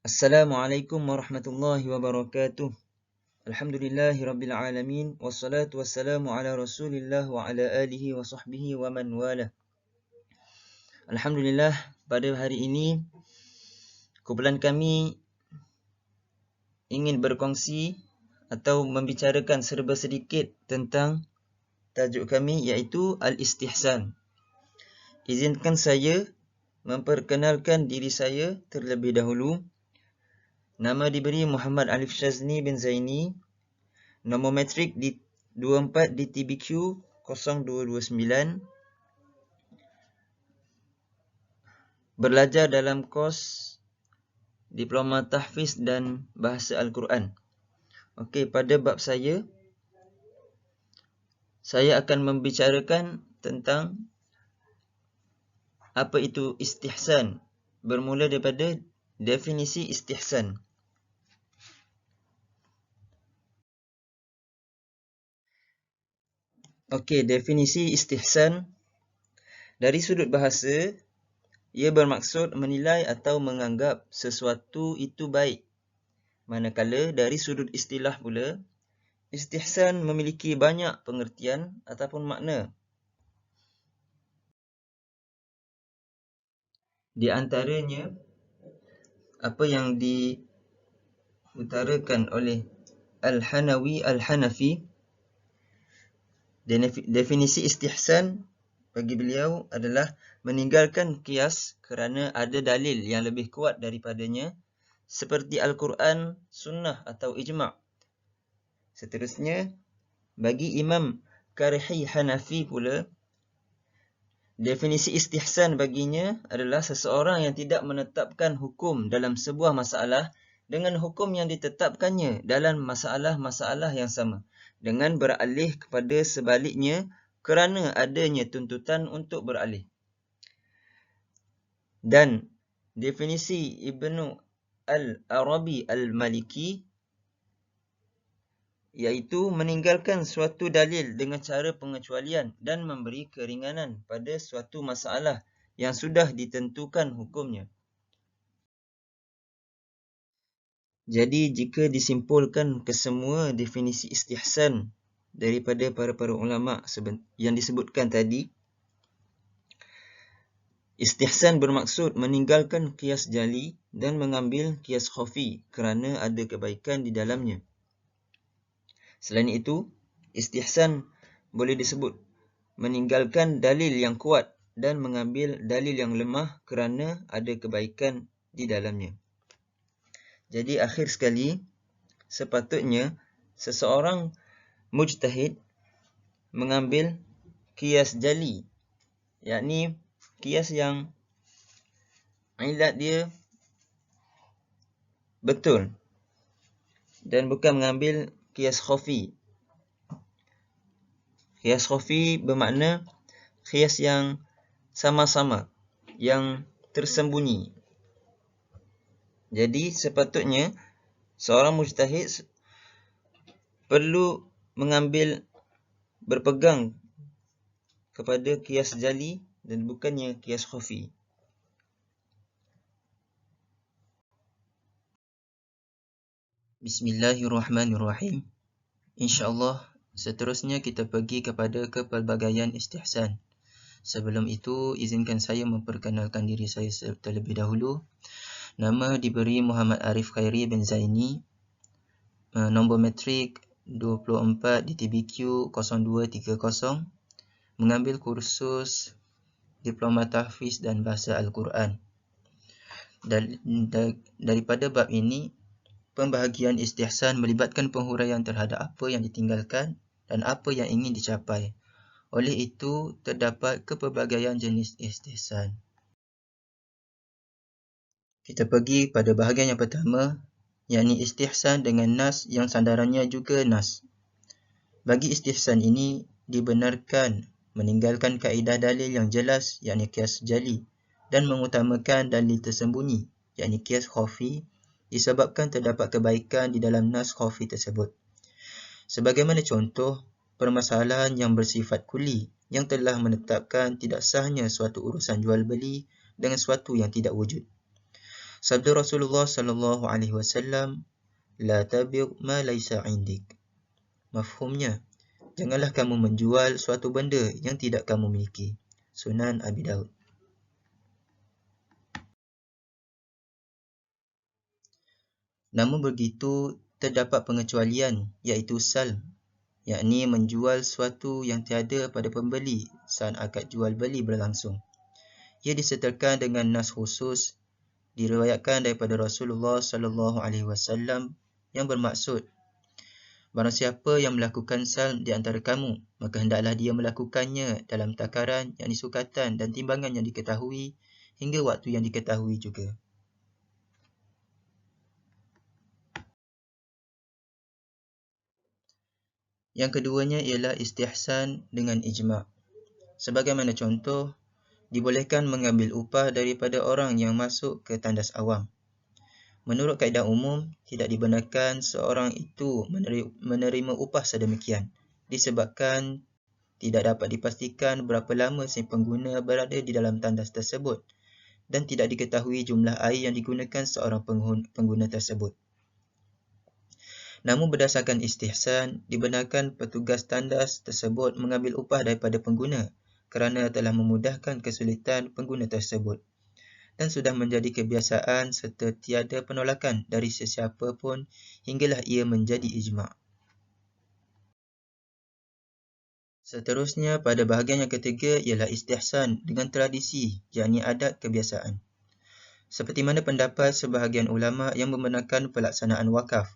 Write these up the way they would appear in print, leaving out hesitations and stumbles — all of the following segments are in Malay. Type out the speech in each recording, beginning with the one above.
Assalamualaikum warahmatullahi wabarakatuh. Alhamdulillahi rabbil alamin. Wassalatu wassalamu ala rasulillah wa ala alihi wa sahbihi wa man wala. Alhamdulillah, pada hari ini kumpulan kami ingin berkongsi atau membicarakan serba sedikit tentang tajuk kami, iaitu Al-Istihsan. Izinkan saya memperkenalkan diri saya terlebih dahulu. Nama diberi Muhammad Alif Shazni bin Zaini. Nombor metrik di 24 di TBQ 0229. Belajar dalam kos Diploma Tahfiz dan Bahasa Al-Quran. Okey, pada bab saya akan membicarakan tentang apa itu istihsan. Bermula daripada definisi istihsan. Okey, definisi istihsan dari sudut bahasa, ia bermaksud menilai atau menganggap sesuatu itu baik. Manakala dari sudut istilah pula, istihsan memiliki banyak pengertian ataupun makna. Di antaranya, apa yang diutarakan oleh Al-Hanawi Al-Hanafi, definisi istihsan bagi beliau adalah meninggalkan qiyas kerana ada dalil yang lebih kuat daripadanya, seperti Al-Quran, Sunnah atau Ijma'. Seterusnya, bagi Imam Karhi Hanafi pula, definisi istihsan baginya adalah seseorang yang tidak menetapkan hukum dalam sebuah masalah dengan hukum yang ditetapkannya dalam masalah-masalah yang sama, dengan beralih kepada sebaliknya kerana adanya tuntutan untuk beralih. Dan definisi Ibnu Al-Arabi Al-Maliki, iaitu meninggalkan suatu dalil dengan cara pengecualian dan memberi keringanan pada suatu masalah yang sudah ditentukan hukumnya. Jadi, jika disimpulkan kesemua definisi istihsan daripada para ulama yang disebutkan tadi, istihsan bermaksud meninggalkan qiyas jali dan mengambil qiyas khafi kerana ada kebaikan di dalamnya. Selain itu, istihsan boleh disebut meninggalkan dalil yang kuat dan mengambil dalil yang lemah kerana ada kebaikan di dalamnya. Jadi akhir sekali, sepatutnya seseorang mujtahid mengambil qiyas jali, yakni qiyas yang ilat dia betul, dan bukan mengambil qiyas khafi. Qiyas khafi bermakna qiyas yang sama-sama, yang tersembunyi. Jadi sepatutnya seorang mujtahid perlu berpegang kepada qiyas jali dan bukannya qiyas khafi. Bismillahirrahmanirrahim. InsyaAllah seterusnya kita pergi kepada kepelbagaian istihsan. Sebelum itu, izinkan saya memperkenalkan diri saya terlebih dahulu. Nama diberi Muhammad Arif Khairi bin Zaini. Nombor metrik 24 di TBQ 0230. Mengambil kursus Diploma Tahfiz dan Bahasa Al-Quran. Daripada bab ini, pembahagian istihsan melibatkan penghuraian terhadap apa yang ditinggalkan dan apa yang ingin dicapai. Oleh itu, terdapat kepelbagaian jenis istihsan. Kita pergi pada bahagian yang pertama, yakni istihsan dengan nas yang sandarannya juga nas. Bagi istihsan ini, dibenarkan meninggalkan kaedah dalil yang jelas, yakni qiyas jali, dan mengutamakan dalil tersembunyi, yakni qiyas khafi, disebabkan terdapat kebaikan di dalam nas khafi tersebut. Sebagaimana contoh, permasalahan yang bersifat kuli yang telah menetapkan tidak sahnya suatu urusan jual beli dengan suatu yang tidak wujud. Sabda Rasulullah sallallahu alaihi wasallam, la tabi' ma laisa 'indik. Mafhumnya, janganlah kamu menjual suatu benda yang tidak kamu miliki. Sunan Abi Daud. Namun begitu, terdapat pengecualian, iaitu salm, yakni menjual sesuatu yang tiada pada pembeli saat akad jual beli berlangsung. Ia disertakan dengan nas khusus diriwayatkan daripada Rasulullah sallallahu alaihi wasallam yang bermaksud, barang siapa yang melakukan salm di antara kamu, maka hendaklah dia melakukannya dalam takaran yang disukatan dan timbangan yang diketahui hingga waktu yang diketahui juga. Yang keduanya ialah istihsan dengan ijma'. Sebagaimana contoh, dibolehkan mengambil upah daripada orang yang masuk ke tandas awam. Menurut kaedah umum, tidak dibenarkan seorang itu menerima upah sedemikian, disebabkan tidak dapat dipastikan berapa lama si pengguna berada di dalam tandas tersebut dan tidak diketahui jumlah air yang digunakan seorang pengguna tersebut. Namun berdasarkan istihsan, dibenarkan petugas tandas tersebut mengambil upah daripada pengguna kerana telah memudahkan kesulitan pengguna tersebut dan sudah menjadi kebiasaan serta tiada penolakan dari sesiapa pun hinggalah ia menjadi ijma'. Seterusnya, pada bahagian yang ketiga ialah istihsan dengan tradisi, yakni adat kebiasaan. Seperti mana pendapat sebahagian ulama yang membenarkan pelaksanaan wakaf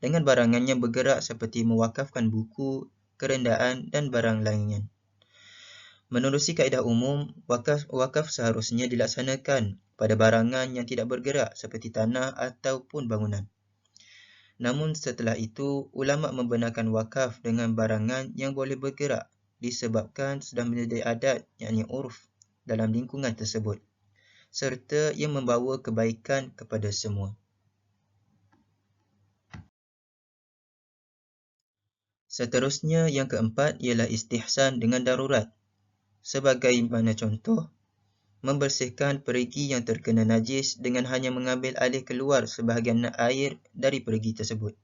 dengan barangan yang bergerak seperti mewakafkan buku, kerendaan dan barang lainnya. Menerusi kaedah umum, wakaf seharusnya dilaksanakan pada barangan yang tidak bergerak seperti tanah ataupun bangunan. Namun setelah itu, ulama membenarkan wakaf dengan barangan yang boleh bergerak disebabkan sudah menjadi adat, yakni urf dalam lingkungan tersebut, serta ia membawa kebaikan kepada semua. Seterusnya, yang keempat ialah istihsan dengan darurat. Sebagai mana contoh, membersihkan perigi yang terkena najis dengan hanya mengambil alih keluar sebahagian air dari perigi tersebut.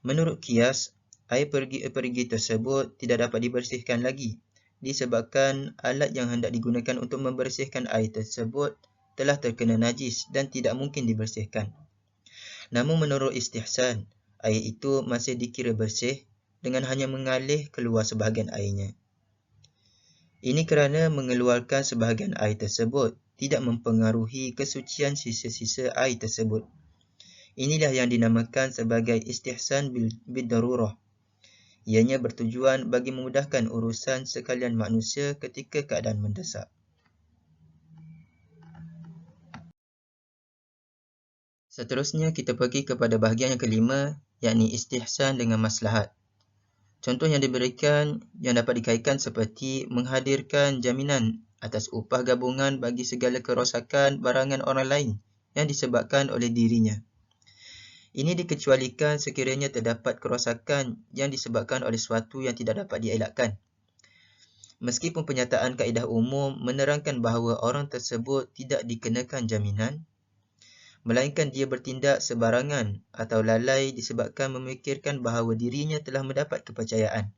Menurut kias, air perigi tersebut tidak dapat dibersihkan lagi disebabkan alat yang hendak digunakan untuk membersihkan air tersebut telah terkena najis dan tidak mungkin dibersihkan. Namun menurut istihsan, air itu masih dikira bersih dengan hanya mengalih keluar sebahagian airnya. Ini kerana mengeluarkan sebahagian air tersebut tidak mempengaruhi kesucian sisa-sisa air tersebut. Inilah yang dinamakan sebagai istihsan bil-darurah. Ianya bertujuan bagi memudahkan urusan sekalian manusia ketika keadaan mendesak. Seterusnya kita pergi kepada bahagian yang kelima, yakni istihsan dengan maslahat. Contoh yang diberikan yang dapat dikaitkan seperti menghadirkan jaminan atas upah gabungan bagi segala kerosakan barangan orang lain yang disebabkan oleh dirinya. Ini dikecualikan sekiranya terdapat kerosakan yang disebabkan oleh sesuatu yang tidak dapat dielakkan. Meskipun penyataan kaedah umum menerangkan bahawa orang tersebut tidak dikenakan jaminan, melainkan dia bertindak sebarangan atau lalai disebabkan memikirkan bahawa dirinya telah mendapat kepercayaan.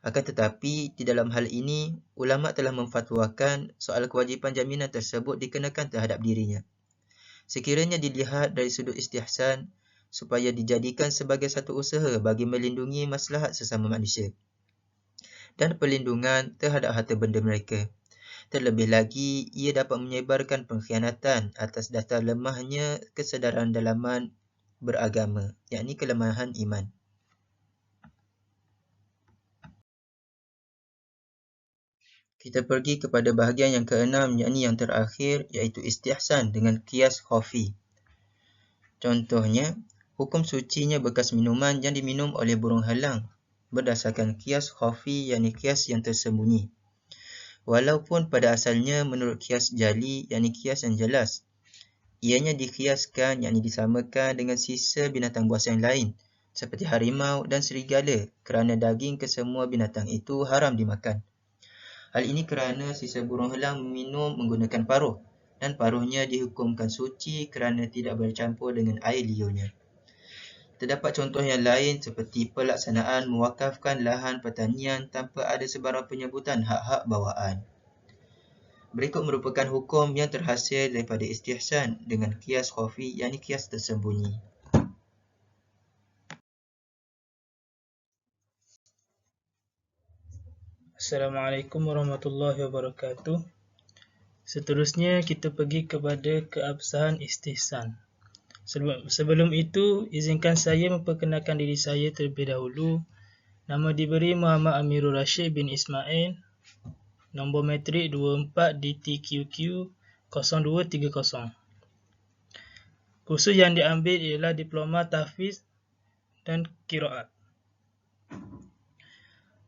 Akan tetapi, di dalam hal ini, ulama telah memfatwakan soal kewajipan jaminan tersebut dikenakan terhadap dirinya. Sekiranya dilihat dari sudut istihsan, supaya dijadikan sebagai satu usaha bagi melindungi maslahat sesama manusia dan perlindungan terhadap harta benda mereka. Terlebih lagi, ia dapat menyebarkan pengkhianatan atas dasar lemahnya kesedaran dalaman beragama, yakni kelemahan iman. Kita pergi kepada bahagian yang keenam, yakni yang terakhir, iaitu istihsan dengan kias khafi. Contohnya, hukum sucinya bekas minuman yang diminum oleh burung halang berdasarkan kias khafi, yakni kias yang tersembunyi. Walaupun pada asalnya menurut kias jali, yakni kias yang jelas, ianya dikiaskan, yakni disamakan dengan sisa binatang buas yang lain seperti harimau dan serigala kerana daging kesemua binatang itu haram dimakan. Hal ini kerana sisa burung halang minum menggunakan paruh, dan paruhnya dihukumkan suci kerana tidak bercampur dengan air liurnya. Terdapat contoh yang lain seperti pelaksanaan mewakafkan lahan pertanian tanpa ada sebarang penyebutan hak-hak bawaan. Berikut merupakan hukum yang terhasil daripada istihsan dengan kias khafi, yakni kias tersembunyi. Assalamualaikum warahmatullahi wabarakatuh. Seterusnya kita pergi kepada keabsahan istihsan. Sebelum itu, izinkan saya memperkenalkan diri saya terlebih dahulu. Nama diberi Muhammad Amirul Rashid bin Ismail. Nombor metrik 24 DTQQ 0230. Kursus yang diambil ialah Diploma Tahfiz dan Qiraat.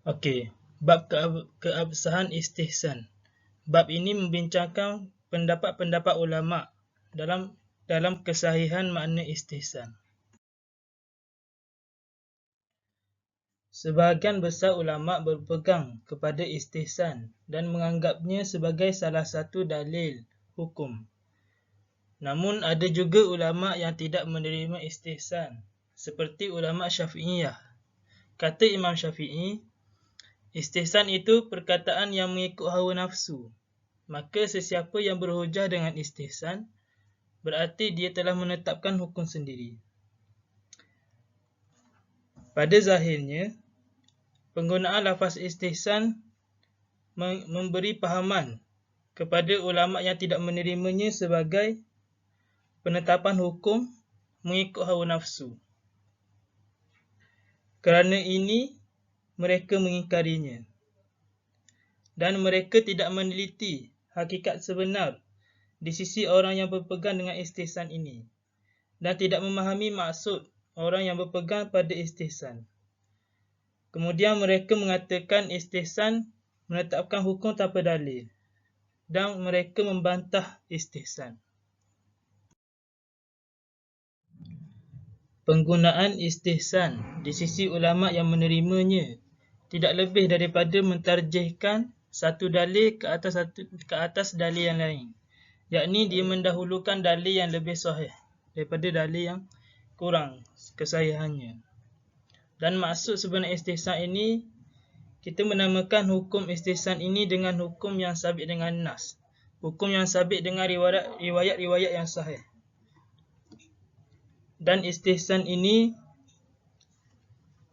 Okey, bab keabsahan istihsan. Bab ini membincangkan pendapat-pendapat ulama dalam kesahihan makna istihsan. Sebahagian besar ulama berpegang kepada istihsan dan menganggapnya sebagai salah satu dalil hukum. Namun ada juga ulama yang tidak menerima istihsan, seperti ulama Syafi'iyah. Kata Imam Syafi'i, istihsan itu perkataan yang mengikut hawa nafsu. Maka sesiapa yang berhujah dengan istihsan, berarti dia telah menetapkan hukum sendiri. Pada zahirnya, penggunaan lafaz istihsan memberi pahaman kepada ulama yang tidak menerimanya sebagai penetapan hukum mengikut hawa nafsu. Kerana ini, mereka mengingkarinya. Dan mereka tidak meneliti hakikat sebenar di sisi orang yang berpegang dengan istihsan ini, dan tidak memahami maksud orang yang berpegang pada istihsan. Kemudian mereka mengatakan istihsan menetapkan hukum tanpa dalil, dan mereka membantah istihsan. Penggunaan istihsan di sisi ulama yang menerimanya tidak lebih daripada mentarjihkan satu dalil ke atas dalil yang lain, yakni dia mendahulukan dalil yang lebih sahih daripada dalil yang kurang kesahihannya. Dan maksud sebenar istihsan ini, kita menamakan hukum istihsan ini dengan hukum yang sabit dengan nas, hukum yang sabit dengan riwayat-riwayat yang sahih. Dan istihsan ini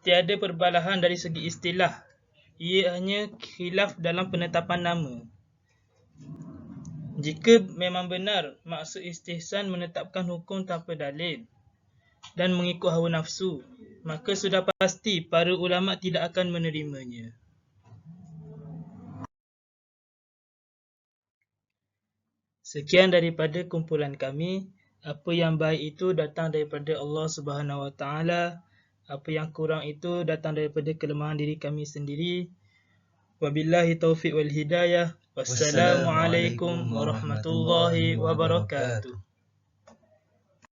tiada perbalahan dari segi istilah. Ia hanya khilaf dalam penetapan nama. Jika memang benar maksud istihsan menetapkan hukum tanpa dalil dan mengikut hawa nafsu, maka sudah pasti para ulama tidak akan menerimanya. Sekian daripada kumpulan kami. Apa yang baik itu datang daripada Allah Subhanahu Wa Taala. Apa yang kurang itu datang daripada kelemahan diri kami sendiri. Wabillahi taufiq wal hidayah. Wassalamualaikum warahmatullahi wabarakatuh.